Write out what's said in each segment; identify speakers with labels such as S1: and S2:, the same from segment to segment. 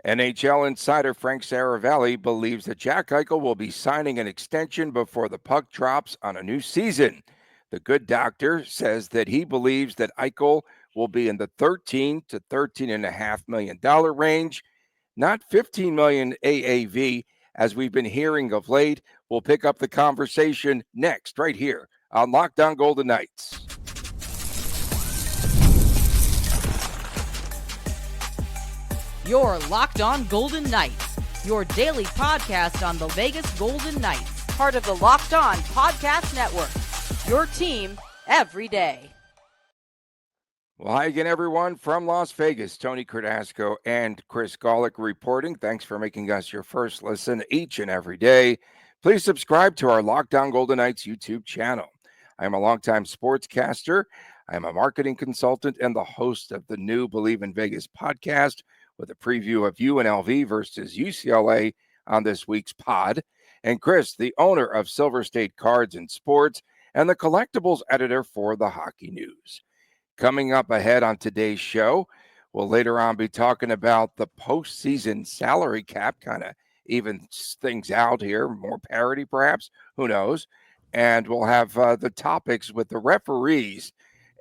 S1: NHL insider Frank Saravalli believes that Jack Eichel will be signing an extension before the puck drops on a new season. The good doctor says that he believes that Eichel will be in the 13 to $13.5 million range, not 15 million AAV, as we've been hearing of late. We'll pick up the conversation next, right here on Lockdown Golden Knights.
S2: Your Locked On Golden Knights, your daily podcast on the Vegas Golden Knights, part of the Locked On Podcast Network, your team every day.
S1: Well, hi again, everyone, from Las Vegas. Tony Cardasco and Chris Golick reporting. Thanks for making us your first listen each and every day. Please subscribe to our Lockdown Golden Knights YouTube channel. I am a longtime sportscaster. I am a marketing consultant and the host of the new Believe in Vegas podcast, with a preview of UNLV versus UCLA on this week's pod. And Chris, the owner of Silver State Cards and Sports and the collectibles editor for the Hockey News. Coming up ahead on today's show, we'll later on be talking about the postseason salary cap, kind of evens things out here, more parity perhaps, who knows. And we'll have the topics with the referees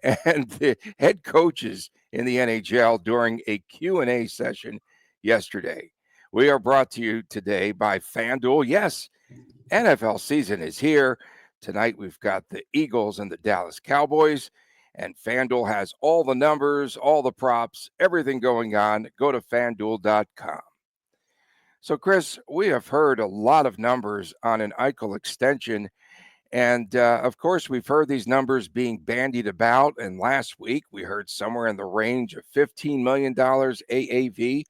S1: and the head coaches in the NHL during a Q&A session yesterday. We are brought to you today by FanDuel. Yes, NFL season is here. Tonight we've got the Eagles and the Dallas Cowboys, and FanDuel has all the numbers, all the props, everything going on. Go to FanDuel.com. So, Chris, we have heard a lot of numbers on an Eichel extension. And, of course, we've heard these numbers being bandied about. And last week, we heard somewhere in the range of $15 million AAV.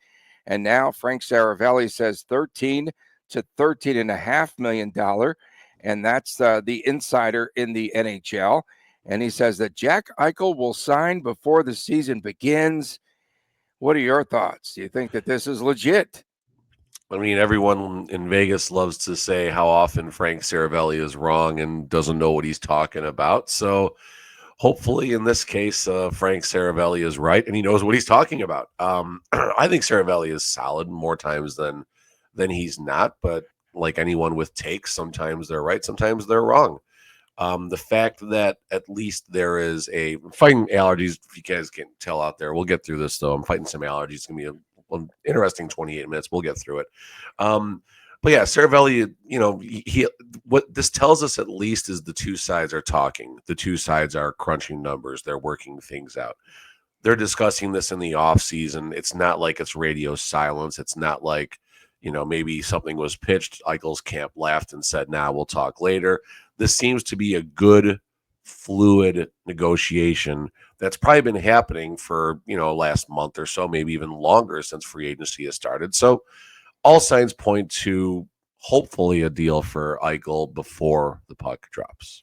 S1: And now Frank Saravalli says $13 to $13.5 million. And that's the insider in the NHL. And he says that Jack Eichel will sign before the season begins. What are your thoughts? Do you think that this is legit?
S3: I mean, everyone in Vegas loves to say how often Frank Saravalli is wrong and doesn't know what he's talking about. So hopefully in this case, Frank Saravalli is right and he knows what he's talking about. I think Saravalli is solid more times than he's not. But like anyone with takes, sometimes they're right, sometimes they're wrong. The fact that at least there is I'm fighting allergies, if you guys can tell out there. We'll get through this, though. I'm fighting some allergies. It's going to be an interesting 28 minutes. We'll get through it. But yeah, Saravalli, he what this tells us at least is the two sides are talking. The two sides are crunching numbers. They're working things out. They're discussing this in the off season. It's not like it's radio silence. It's not like, maybe something was pitched. Eichel's camp laughed and said, nah, we'll talk later. This seems to be a good, fluid negotiation that's probably been happening for, last month or so, maybe even longer since free agency has started. So all signs point to hopefully a deal for Eichel before the puck drops.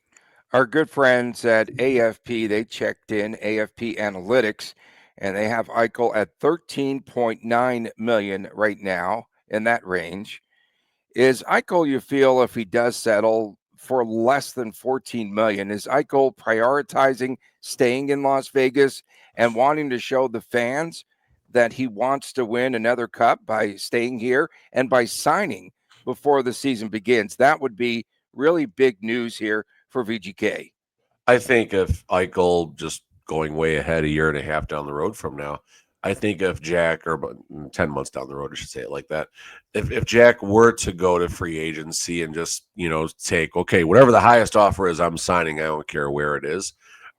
S1: Our good friends at AFP, they checked in AFP Analytics, and they have Eichel at $13.9 million right now, in that range. Is Eichel, you feel, if he does settle for less than $14 million, is Eichel prioritizing staying in Las Vegas and wanting to show the fans that he wants to win another cup by staying here and by signing before the season begins? That would be really big news here for VGK.
S3: I think if Eichel, just going way ahead a year and a half down the road from now, I think if Jack, or 10 months down the road, I should say it like that, if Jack were to go to free agency and just, take, okay, whatever the highest offer is, I'm signing, I don't care where it is,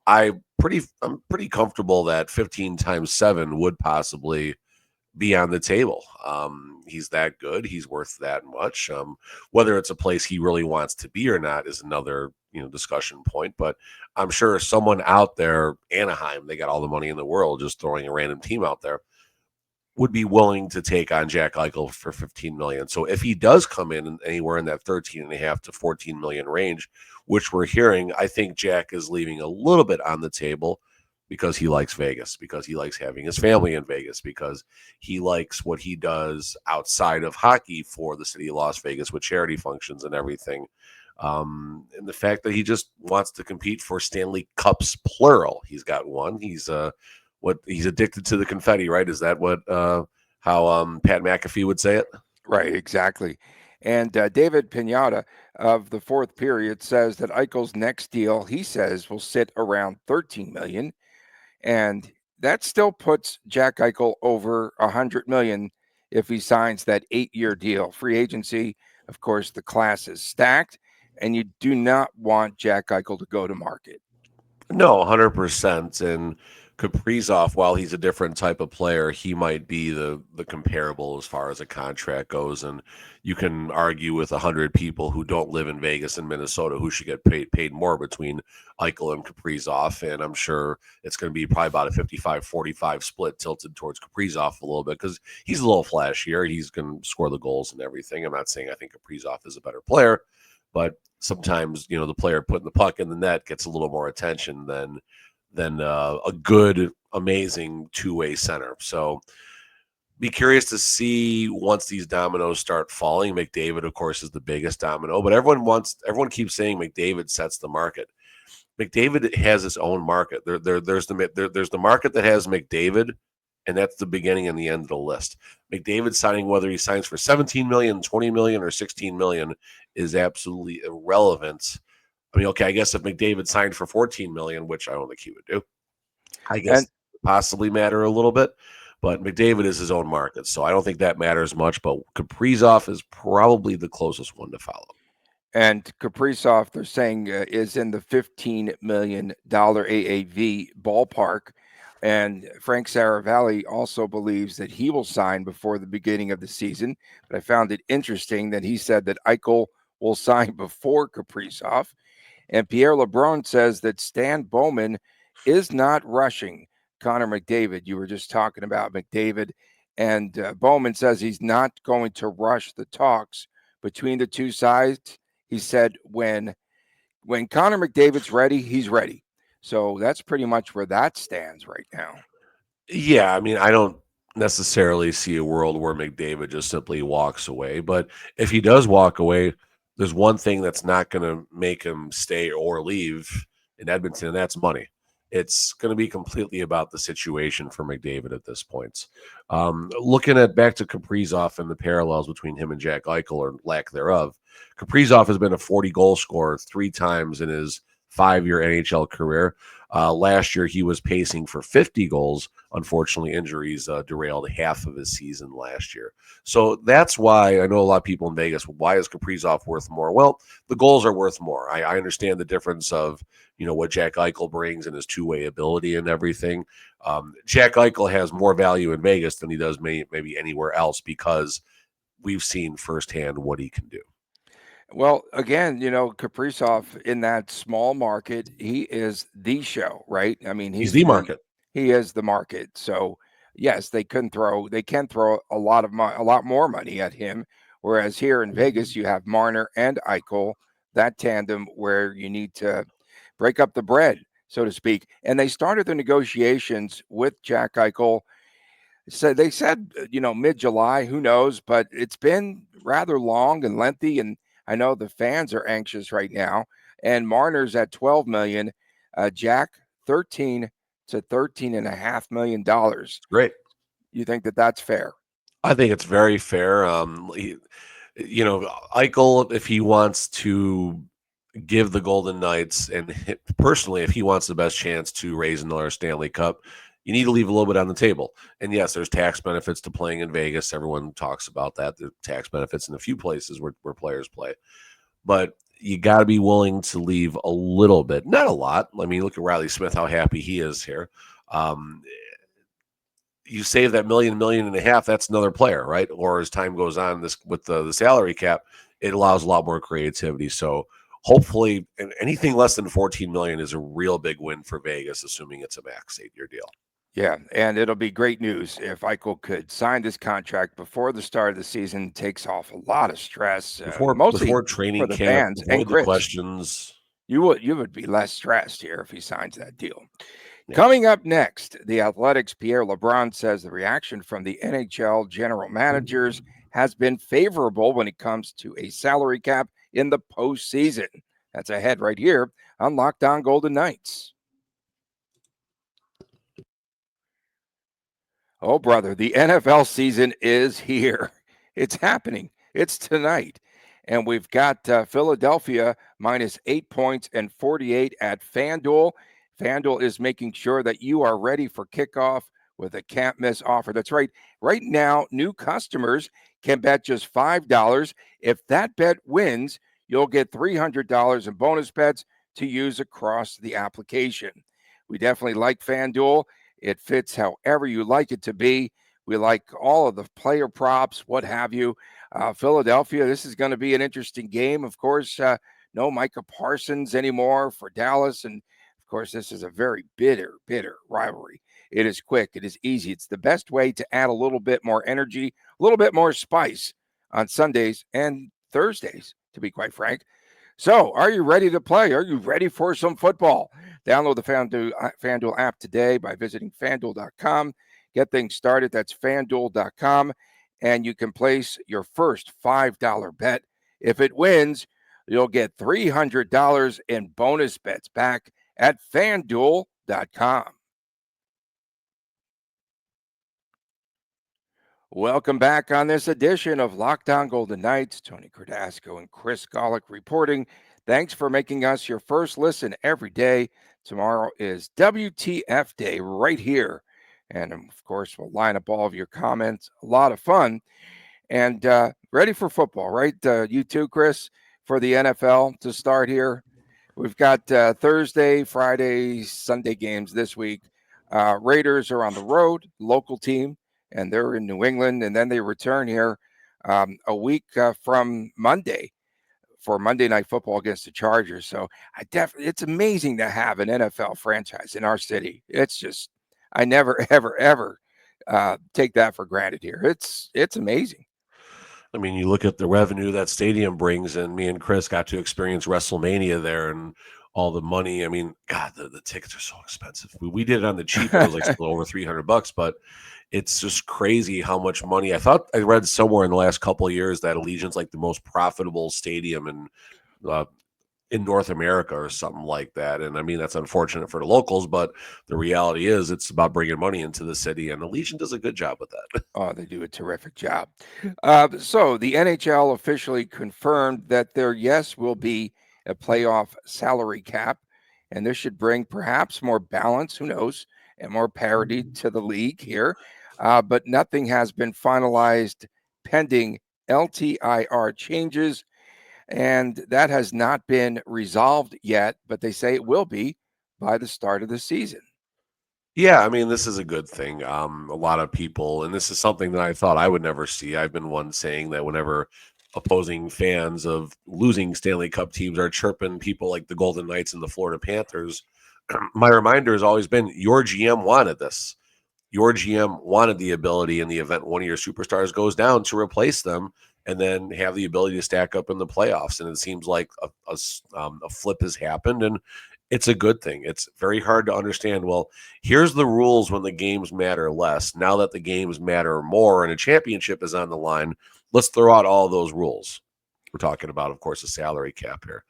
S3: I'm pretty comfortable that 15 times 7 would possibly be on the table. He's that good. He's worth that much. Whether it's a place he really wants to be or not is another discussion point. But I'm sure someone out there, Anaheim, they got all the money in the world, just throwing a random team out there, would be willing to take on Jack Eichel for $15 million. So if he does come in anywhere in that 13.5 to 14 million range, which we're hearing, I think Jack is leaving a little bit on the table because he likes Vegas, because he likes having his family in Vegas, because he likes what he does outside of hockey for the city of Las Vegas with charity functions and everything. And the fact that he just wants to compete for Stanley Cups, plural. He's got one. He's addicted to the confetti, right? Is that what how Pat McAfee would say it.
S1: Right, exactly. And David Pinata of the fourth period says that Eichel's next deal, he says, will sit around 13 million, and that still puts Jack Eichel over 100 million if he signs that 8-year deal. Free agency, of course, the class is stacked, and you do not want Jack Eichel to go to market.
S3: No, 100%. And Kaprizov, while he's a different type of player, he might be the comparable as far as a contract goes. And you can argue with 100 people who don't live in Vegas and Minnesota who should get paid more between Eichel and Kaprizov. And I'm sure it's going to be probably about a 55-45 split tilted towards Kaprizov a little bit because he's a little flashier. He's going to score the goals and everything. I'm not saying I think Kaprizov is a better player, but sometimes the player putting the puck in the net gets a little more attention than a good, amazing two-way center. So be curious to see once these dominoes start falling. McDavid, of course, is the biggest domino, but everyone keeps saying McDavid sets the market. McDavid has its own market. There's the market that has McDavid, and that's the beginning and the end of the list. McDavid signing, whether he signs for 17 million, 20 million, or 16 million, is absolutely irrelevant. I mean, okay, I guess if McDavid signed for 14 million, which I don't think he would do, I guess it would possibly matter a little bit. But McDavid is his own market, so I don't think that matters much. But Kaprizov is probably the closest one to follow.
S1: And Kaprizov, they're saying, is in the $15 million AAV ballpark. And Frank Saravalli also believes that he will sign before the beginning of the season. But I found it interesting that he said that Eichel will sign before Kaprizov. And Pierre LeBrun says that Stan Bowman is not rushing Connor McDavid. You were just talking about McDavid. And Bowman says he's not going to rush the talks between the two sides. He said when Connor McDavid's ready, he's ready. So that's pretty much where that stands right now.
S3: Yeah, I mean, I don't necessarily see a world where McDavid just simply walks away. But if he does walk away, there's one thing that's not going to make him stay or leave in Edmonton, and that's money. It's going to be completely about the situation for McDavid at this point. Looking at back to Kaprizov and the parallels between him and Jack Eichel, or lack thereof, Kaprizov has been a 40-goal scorer 3 times in his 5-year NHL career. Last year, he was pacing for 50 goals. Unfortunately, injuries derailed half of his season last year. So that's why I know a lot of people in Vegas, why is Kaprizov worth more? Well, the goals are worth more. I understand the difference of what Jack Eichel brings and his two-way ability and everything. Jack Eichel has more value in Vegas than he does maybe anywhere else because we've seen firsthand what he can do.
S1: Well, again, Kaprizov in that small market, he is the show, right? I mean,
S3: He's the market.
S1: He is the market. So, yes, they can throw a lot more money at him. Whereas here in Vegas, you have Marner and Eichel, that tandem where you need to break up the bread, so to speak. And they started the negotiations with Jack Eichel. So they said, mid-July, who knows, but it's been rather long and lengthy. And I know the fans are anxious right now. And Marner's at 12 million, Jack 13 to $13.5 million.
S3: Great.
S1: You think that that's fair?
S3: I think it's very fair. Eichel, if he wants to give the Golden Knights, and personally, if he wants the best chance to raise another Stanley Cup, you need to leave a little bit on the table. And yes, there's tax benefits to playing in Vegas. Everyone talks about that. The tax benefits in a few places where players play. But you got to be willing to leave a little bit, not a lot. I mean, look at Riley Smith, how happy he is here. You save that $1.5 million, that's another player, right? Or as time goes on, this with the salary cap, it allows a lot more creativity. So hopefully, anything less than 14 million is a real big win for Vegas, assuming it's a max 8-year deal.
S1: Yeah, and it'll be great news if Eichel could sign this contract before the start of the season. Takes off a lot of stress, mostly
S3: before training
S1: for the
S3: camp,
S1: fans and
S3: the questions.
S1: You would be less stressed here if he signs that deal. Yeah. Coming up next, the Athletics' Pierre LeBrun says the reaction from the NHL general managers has been favorable when it comes to a salary cap in the postseason. That's ahead right here on Locked On Golden Knights. Oh, brother, the NFL season is here. It's happening. It's tonight. And we've got Philadelphia minus 8 points and 48 at FanDuel. FanDuel is making sure that you are ready for kickoff with a can't miss offer. That's right. Right now, new customers can bet just $5. If that bet wins, you'll get $300 in bonus bets to use across the application. We definitely like FanDuel. It fits however you like it to be. We like all of the player props, what have you. Philadelphia, this is going to be an interesting game. Of course, no Micah Parsons anymore for Dallas. And of course, this is a very bitter rivalry. It is quick. It is easy. It's the best way to add a little bit more energy, a little bit more spice on Sundays and Thursdays, to be quite frank. So, are you ready to play? Are you ready for some football? Download the FanDuel app today by visiting FanDuel.com. Get things started. That's FanDuel.com. And you can place your first $5 bet. If it wins, you'll get $300 in bonus bets back at FanDuel.com. Welcome back on this edition of Locked On Golden Knights. Tony Cardasco and Chris Golick reporting. Thanks for making us your first listen every day. Tomorrow is WTF Day right here. And of course, we'll line up all of your comments. A lot of fun. And ready for football, right? You too, Chris, for the NFL to start here. We've got Thursday, Friday, Sunday games this week. Raiders are on the road, local team, and they're in New England, and then they return here a week from Monday for Monday Night Football against the Chargers. So it's amazing to have an NFL franchise in our city. It's just, I never, ever take that for granted here. It's amazing.
S3: I mean, you look at the revenue that stadium brings, and me and Chris got to experience WrestleMania there and all the money. I mean, God, the tickets are so expensive. We did it on the cheap. It was like still over $300, but it's just crazy how much money. I thought I read somewhere in the last couple of years that Allegiant's like the most profitable stadium in North America or something like that. And I mean, that's unfortunate for the locals, but the reality is it's about bringing money into the city, and Allegiant does a good job with that.
S1: Oh, they do a terrific job. So the NHL officially confirmed that there, yes, will be a playoff salary cap, and this should bring perhaps more balance, who knows, and more parity to the league here. But nothing has been finalized pending LTIR changes, and that has not been resolved yet, but they say it will be by the start of the season.
S3: Yeah, I mean, this is a good thing. A lot of people, and this is something that I thought I would never see. I've been one saying that whenever opposing fans of losing Stanley Cup teams are chirping people like the Golden Knights and the Florida Panthers, my reminder has always been your GM wanted this. Your GM wanted the ability in the event one of your superstars goes down to replace them and then have the ability to stack up in the playoffs. And it seems like a flip has happened, and it's a good thing. It's very hard to understand. Well, here's the rules when the games matter less. Now that the games matter more and a championship is on the line, let's throw out all those rules. We're talking about, of course, a salary cap here.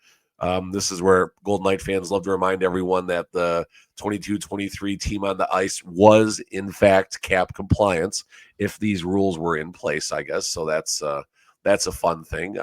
S3: This is where Golden Knight fans love to remind everyone that the 22-23 team on the ice was, in fact, cap compliance if these rules were in place, I guess. So that's a fun thing.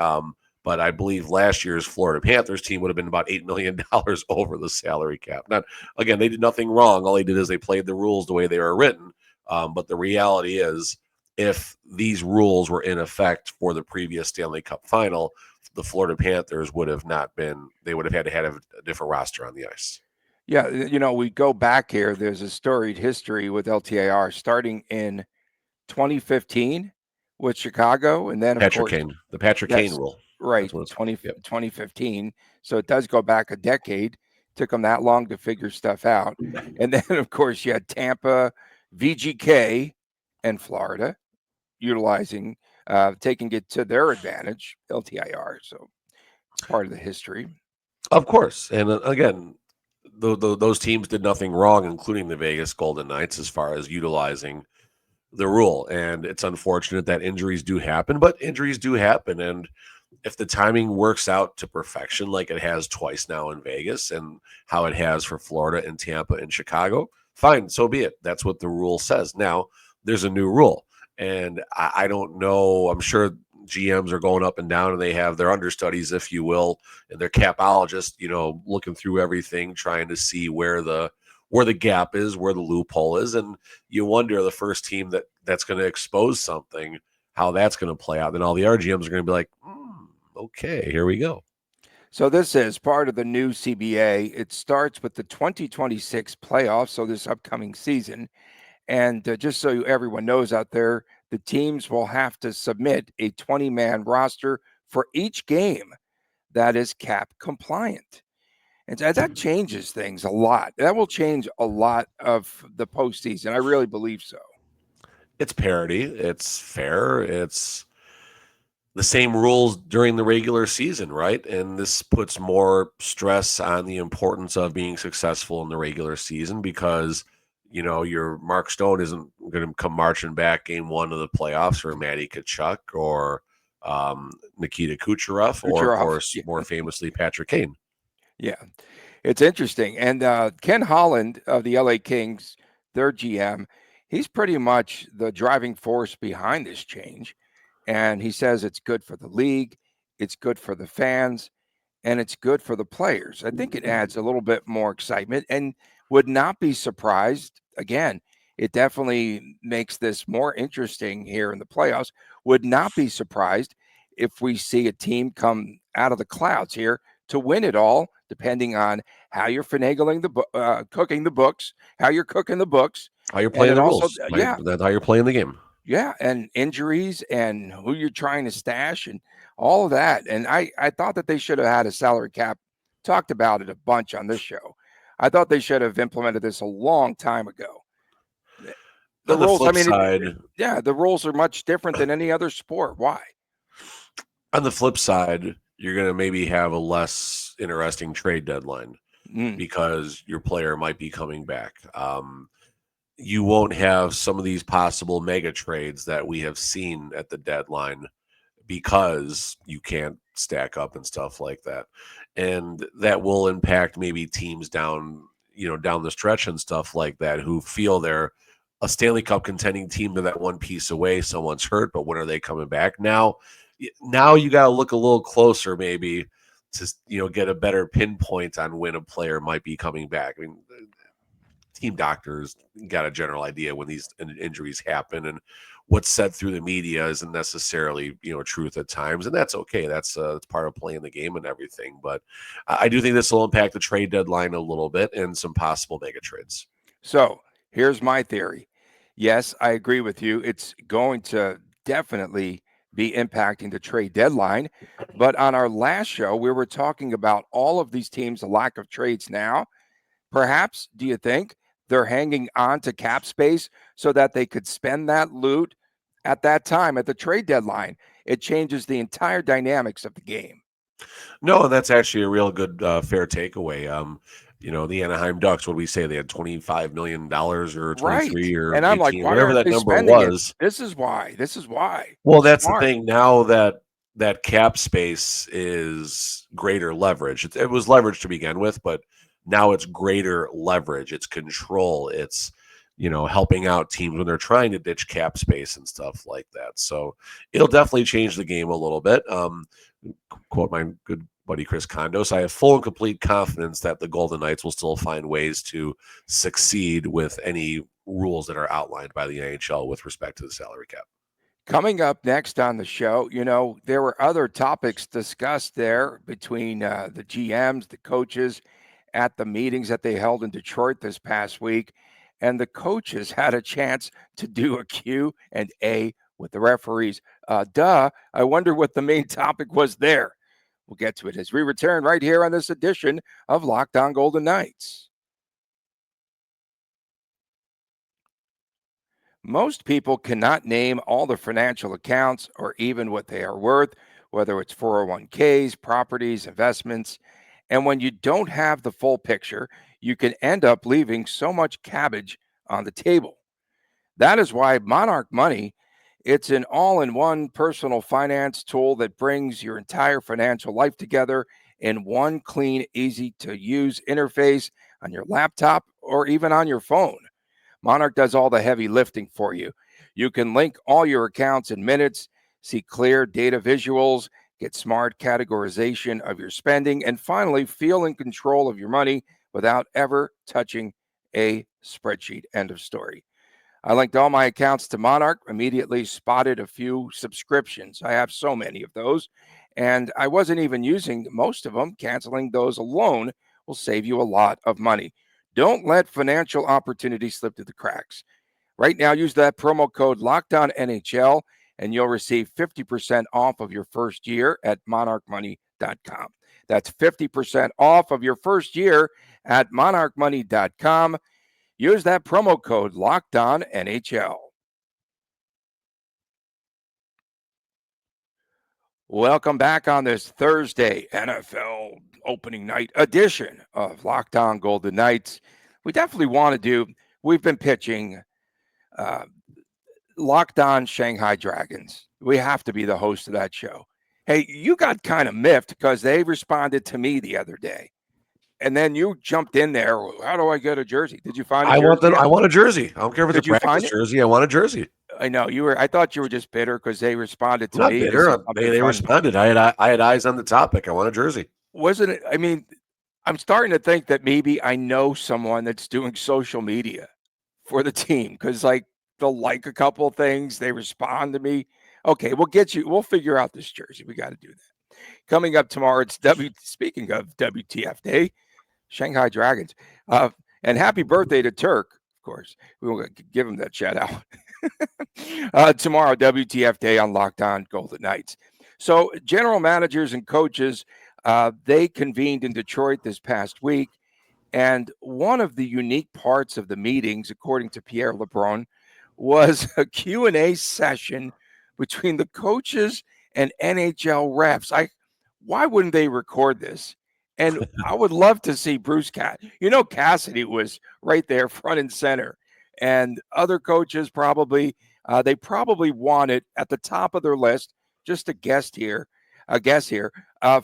S3: But I believe last year's Florida Panthers team would have been about $8 million over the salary cap. Now, again, they did nothing wrong. All they did is they played the rules the way they were written. But the reality is, if these rules were in effect for the previous Stanley Cup final, the Florida Panthers would have not been, they would have had to have a different roster on the ice.
S1: Yeah, we go back here. There's a storied history with LTIR starting in 2015 with Chicago, and then, of
S3: Patrick
S1: course,
S3: Kane, the Patrick Kane rule.
S1: Right, 2015. So it does go back a decade. Took them that long to figure stuff out. And then, of course, you had Tampa, VGK, and Florida utilizing, taking it to their advantage, LTIR. So it's part of the history.
S3: Of course. And again, those teams did nothing wrong, including the Vegas Golden Knights, as far as utilizing the rule. And it's unfortunate that injuries do happen, but injuries do happen. And if the timing works out to perfection, like it has twice now in Vegas and how it has for Florida and Tampa and Chicago, fine, so be it. That's what the rule says. Now, there's a new rule. And I don't know. I'm sure GMs are going up and down, and they have their understudies, if you will, and their capologists, looking through everything, trying to see where the gap is, where the loophole is. And you wonder, the first team that's going to expose something, how that's going to play out. Then all the RGMs are going to be like, okay, here we go.
S1: So this is part of the new CBA. It starts with the 2026 playoffs, so this upcoming season. And just so everyone knows out there, the teams will have to submit a 20-man roster for each game that is cap compliant. And that changes things a lot. That will change a lot of the postseason. I really believe so.
S3: It's parity. It's fair. It's the same rules during the regular season, right? And this puts more stress on the importance of being successful in the regular season because, your Mark Stone isn't going to come marching back game one of the playoffs, or Matty Tkachuk, or Nikita Kucherov, or, of course, more famously, Patrick Kane.
S1: Yeah, it's interesting. And Ken Holland of the LA Kings, their GM, he's pretty much the driving force behind this change. And he says it's good for the league, it's good for the fans, and it's good for the players. I think it adds a little bit more excitement and would not be surprised. Again, it definitely makes this more interesting here in the playoffs. Would not be surprised if we see a team come out of the clouds here to win it all, depending on how you're finagling cooking the books, how you're cooking the books,
S3: how you're playing the rules. That's how you're playing the game.
S1: Yeah, and injuries and who you're trying to stash and all of that. And I thought that they should have had a salary cap. Talked about it a bunch on this show. I thought they should have implemented this a long time ago. The rules, the rules are much different than any other sport. Why?
S3: On the flip side, you're going to maybe have a less interesting trade deadline because your player might be coming back. You won't have some of these possible mega trades that we have seen at the deadline because you can't stack up and stuff like that. And that will impact maybe teams down the stretch and stuff like that, who feel they're a Stanley Cup contending team. They're that one piece away. Someone's hurt, but when are they coming back? Now you got to look a little closer maybe to, get a better pinpoint on when a player might be coming back. I mean, team doctors got a general idea when these injuries happen, and what's said through the media isn't necessarily truth at times, and that's okay. That's part of playing the game and everything. But I do think this will impact the trade deadline a little bit and some possible mega trades.
S1: So here's my theory. Yes, I agree with you. It's going to definitely be impacting the trade deadline. But on our last show, we were talking about all of these teams, the lack of trades now. Perhaps, do you think they're hanging on to cap space so that they could spend that loot at that time at the trade deadline? It changes the entire dynamics of the game.
S3: No, that's actually a real good, fair takeaway. The Anaheim Ducks, what do we say? They had $25 million or 23 or
S1: and
S3: 18,
S1: I'm like,
S3: whatever that number was.
S1: This is why.
S3: Well, that's the thing. Now that cap space is greater leverage. It was leverage to begin with, but now it's greater leverage. It's control. It's, helping out teams when they're trying to ditch cap space and stuff like that. So it'll definitely change the game a little bit. Quote my good buddy Chris Kondos, I have full and complete confidence that the Golden Knights will still find ways to succeed with any rules that are outlined by the NHL with respect to the salary cap.
S1: Coming up next on the show, there were other topics discussed there between the GMs, the coaches at the meetings that they held in Detroit this past week. And the coaches had a chance to do a Q&A with the referees. I wonder what the main topic was there. We'll get to it as we return right here on this edition of Locked On Golden Knights. Most people cannot name all the financial accounts or even what they are worth, whether it's 401ks, properties, investments. And when you don't have the full picture, you can end up leaving so much cabbage on the table. That is why Monarch Money, it's an all-in-one personal finance tool that brings your entire financial life together in one clean, easy-to-use interface on your laptop or even on your phone. Monarch does all the heavy lifting for you. You can link all your accounts in minutes, see clear data visuals, get smart categorization of your spending, and finally feel in control of your money without ever touching a spreadsheet. End of story. I linked all my accounts to Monarch, immediately spotted a few subscriptions. I have so many of those, and I wasn't even using most of them. Canceling those alone will save you a lot of money. Don't let financial opportunities slip through the cracks. Right now, use that promo code LOCKEDONNHL, and you'll receive 50% off of your first year at monarchmoney.com. That's 50% off of your first year at monarchmoney.com. Use that promo code LOCKEDONNHL. Welcome back on this Thursday NFL opening night edition of Locked On Golden Knights. We definitely want to we've been pitching Locked On Shanghai Dragons. We have to be the host of that show. Hey, you got kind of miffed because they responded to me the other day. And then you jumped in there. How do I get a jersey? Did you find a jersey?
S3: I want a jersey. I don't care if it's
S1: Did
S3: a
S1: you
S3: practice
S1: find it?
S3: jersey. I want a jersey.
S1: I know you were. I thought you were just bitter because they responded to
S3: I'm not
S1: me.
S3: bitter. They responded. I had eyes on the topic. I want a jersey.
S1: Wasn't it? I mean, I'm starting to think that maybe I know someone that's doing social media for the team because, like, they'll like a couple of things. They respond to me. Okay, we'll get you. We'll figure out this jersey. We got to do that. Coming up tomorrow, it's Speaking of WTF Day, Shanghai Dragons. And happy birthday to Turk, of course. We will give him that shout out. Tomorrow, WTF Day on Locked On Golden Knights. So general managers and coaches, they convened in Detroit this past week. And one of the unique parts of the meetings, according to Pierre LeBrun, was a Q&A session between the coaches and NHL refs. Why wouldn't they record this? And I would love to see Bruce Cassidy was right there front and center. And other coaches probably, they probably want it at the top of their list, just a guess here,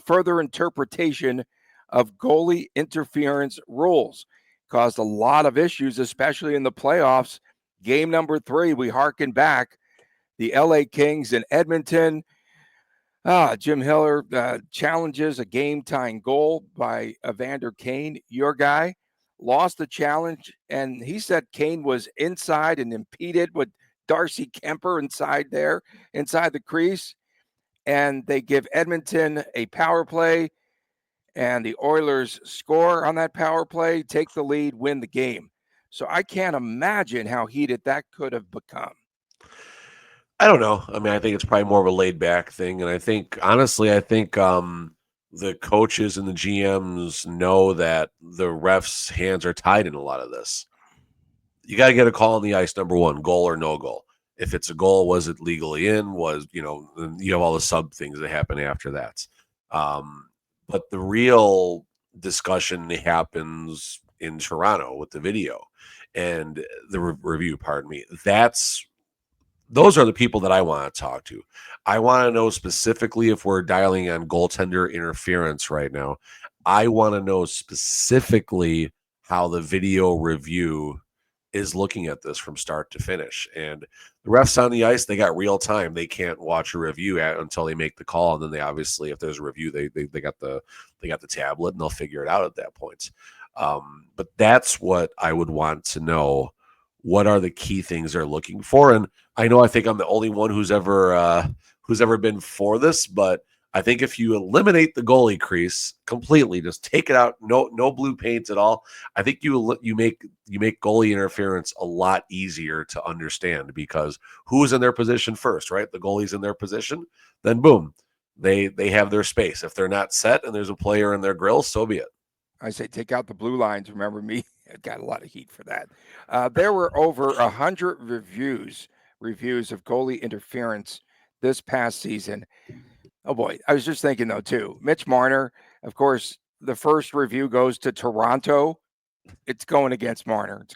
S1: further interpretation of goalie interference rules. Caused a lot of issues, especially in the playoffs. Game number 3, we harken back. The LA Kings in Edmonton. Jim Hiller challenges a game-tying goal by Evander Kane, your guy. Lost the challenge, and he said Kane was inside and impeded with Darcy Kemper inside the crease. And they give Edmonton a power play, and the Oilers score on that power play, take the lead, win the game. So I can't imagine how heated that could have become.
S3: I don't know. I mean, I think it's probably more of a laid back thing. And I think, honestly, the coaches and the GMs know that the refs' hands are tied in a lot of this. You got to get a call on the ice, number one, goal or no goal. If it's a goal, was it legally in? You have all the sub things that happen after that. But the real discussion happens in Toronto with the video and the review, pardon me. Those are the people that I want to talk to. I want to know specifically if we're dialing on goaltender interference right now. I want to know specifically how the video review is looking at this from start to finish. And the refs on the ice, they got real time. They can't watch a review until they make the call. And then they obviously, if there's a review, they got the tablet and they'll figure it out at that point. But that's what I would want to know. What are the key things they're looking for? And I think I'm the only one who's ever been for this, but I think if you eliminate the goalie crease completely, just take it out, no blue paint at all, I think you make goalie interference a lot easier to understand, because who's in their position first, right? The goalie's in their position, then boom, they have their space. If they're not set and there's a player in their grill, so be it.
S1: I say take out the blue lines. Remember me? I got a lot of heat for that. There were over 100 reviews of goalie interference this past season. Oh boy, I was just thinking though too. Mitch Marner, of course, the first review goes to Toronto. It's going against Marner.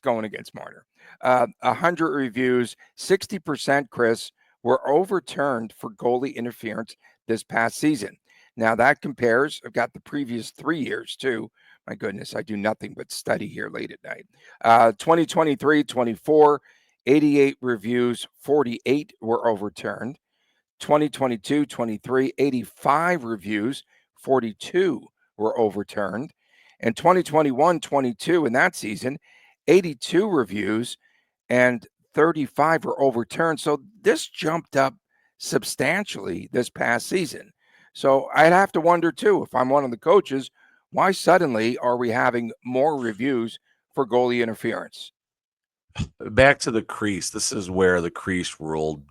S1: 100 reviews, 60%, Chris, were overturned for goalie interference this past season. Now that compares, I've got the previous 3 years too. My goodness, I do nothing but study here late at night. 2023, 24, 88 reviews, 48 were overturned. 2022-23, 85 reviews, 42 were overturned. And 2021-22 in that season, 82 reviews and 35 were overturned. So this jumped up substantially this past season. So I'd have to wonder too, if I'm one of the coaches, why suddenly are we having more reviews for goalie interference?
S3: Back to the crease. This is where the crease rule,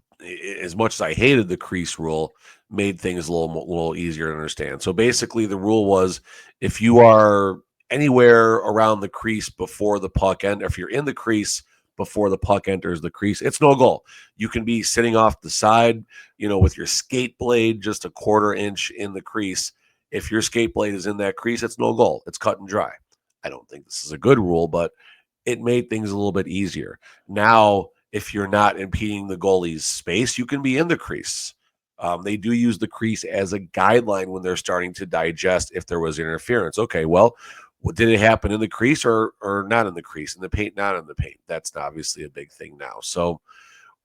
S3: as much as I hated the crease rule, made things a little easier to understand. So basically, the rule was if you are anywhere around the crease before the puck end, if you're in the crease before the puck enters the crease, it's no goal. You can be sitting off the side, with your skate blade just a quarter inch in the crease. If your skate blade is in that crease, it's no goal. It's cut and dry. I don't think this is a good rule, but it made things a little bit easier. Now, if you're not impeding the goalie's space, you can be in the crease. They do use the crease as a guideline when they're starting to digest if there was interference. Okay, well, did it happen in the crease or not in the crease? In the paint, not in the paint. That's obviously a big thing now. So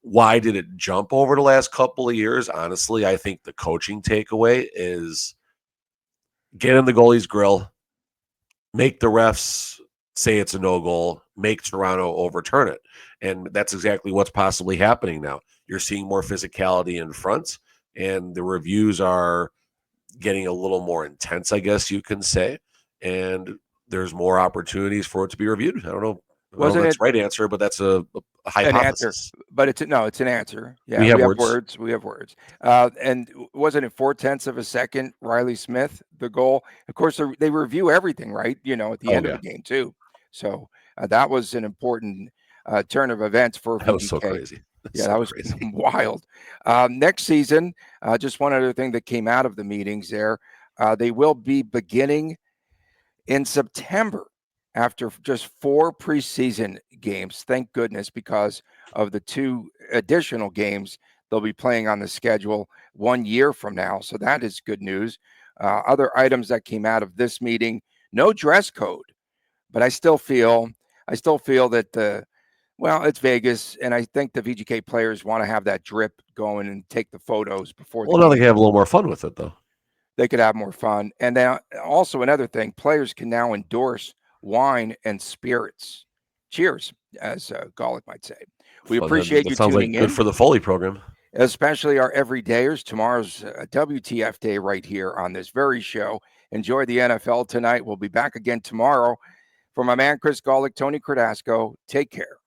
S3: why did it jump over the last couple of years? Honestly, I think the coaching takeaway is get in the goalie's grill, make the refs say it's a no goal, make Toronto overturn it. And that's exactly what's possibly happening now. You're seeing more physicality in front, and the reviews are getting a little more intense, I guess you can say. And there's more opportunities for it to be reviewed. I don't know if that's the right answer, but that's a hypothesis.
S1: An answer, but it's an answer. Yeah,
S3: we have words.
S1: We have words. And wasn't it 0.4 of a second? Riley Smith, the goal. Of course, they review everything, right? At the end of the game too. So that was an important turn of events for VGK.
S3: That was so crazy.
S1: That was crazy. Wild. Next season, just one other thing that came out of the meetings there, they will be beginning in September after just 4 preseason games. Thank goodness, because of the 2 additional games they'll be playing on the schedule 1 year from now. So that is good news. Other items that came out of this meeting, no dress code. But I still feel that it's Vegas, and I think the VGK players want to have that drip going and take the photos before.
S3: Well, now they can have a little more fun with it, though.
S1: They could have more fun. And then also another thing, players can now endorse wine and spirits. Cheers, as Golick might say. We appreciate you tuning in.
S3: Good for the Foley program.
S1: Especially our everydayers. Tomorrow's WTF day right here on this very show. Enjoy the NFL tonight. We'll be back again tomorrow. For my man, Chris Golick, Tony Cardasco, take care.